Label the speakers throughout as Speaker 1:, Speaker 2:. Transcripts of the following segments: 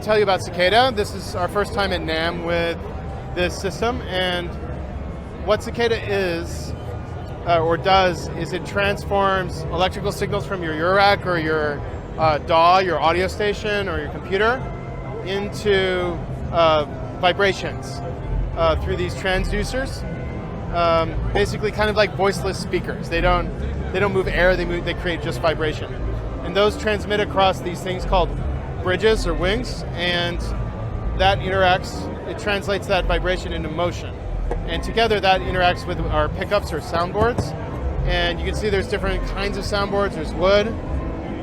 Speaker 1: tell you about Cicada. This is our first time at NAMM with this system, and what Cicada is, or does, is it transforms electrical signals from your URAC or your DAW, your audio station, or your computer into vibrations through these transducers. Basically, kind of like voiceless speakers. They don't move air. They create just vibration, and those transmit across these things called bridges or wings, and that it translates that vibration into motion. And together that interacts with our pickups or soundboards. And you can see there's different kinds of soundboards. There's wood,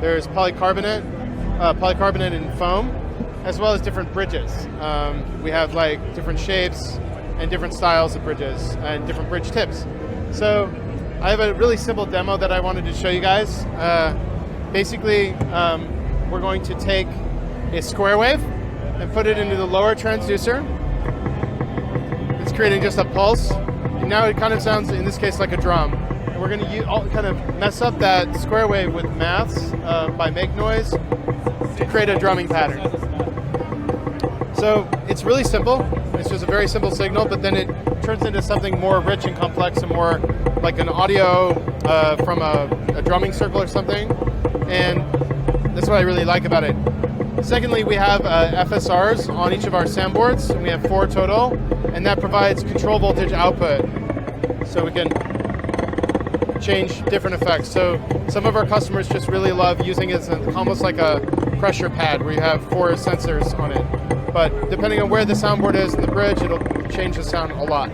Speaker 1: there's polycarbonate and foam, as well as different bridges. We have like different shapes and different styles of bridges and different bridge tips. So I have a really simple demo that I wanted to show you guys. Basically, we're going to take a square wave and put it into the lower transducer. It's creating just a pulse. And now it kind of sounds, in this case, like a drum. And we're going to kind of mess up that square wave with maths by make noise to create a drumming pattern. So it's really simple. It's just a very simple signal, but then it turns into something more rich and complex and more like an audio from a drumming circle or something. And that's what I really like about it. Secondly, we have FSRs on each of our soundboards, and we have 4 total, and that provides control voltage output, so we can change different effects. So some of our customers just really love using it as almost like a pressure pad where you have 4 sensors on it. But depending on where the soundboard is in the bridge, it'll change the sound a lot.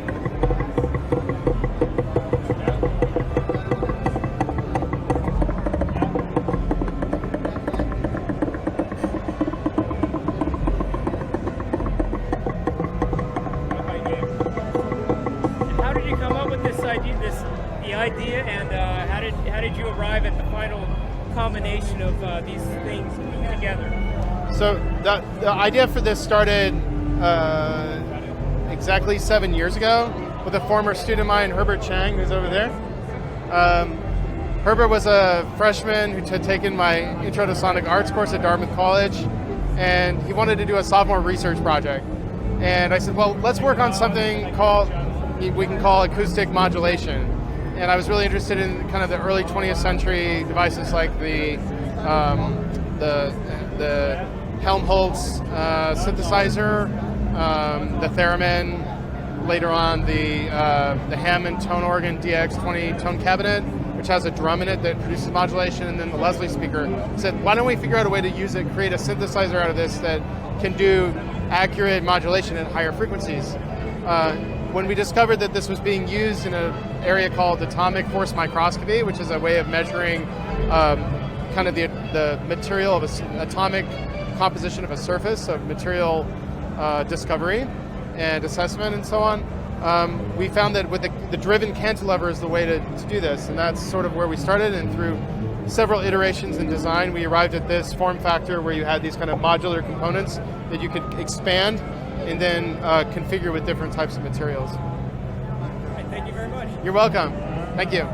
Speaker 2: The idea, and how did you arrive at the final combination of these things together?
Speaker 1: So the idea for this started exactly 7 years ago with a former student of mine, Herbert Chang, who's over there. Herbert was a freshman who had taken my Intro to Sonic Arts course at Dartmouth College, and he wanted to do a sophomore research project. And I said, well, let's work on something we can call acoustic modulation. And I was really interested in kind of the early 20th century devices like the Helmholtz synthesizer, the theremin, later on the Hammond tone organ DX20 tone cabinet, which has a drum in it that produces modulation, and then the Leslie speaker. I said, why don't we figure out a way to use it, create a synthesizer out of this that can do accurate modulation at higher frequencies. When we discovered that this was being used in an area called atomic force microscopy, which is a way of measuring kind of the material of atomic composition of a surface, so material discovery and assessment and so on, we found that with the driven cantilever is the way to do this, and that's sort of where we started. And through several iterations in design, we arrived at this form factor where you had these kind of modular components that you could expand and then configure with different types of materials.
Speaker 2: Thank you very much.
Speaker 1: You're welcome. Thank you.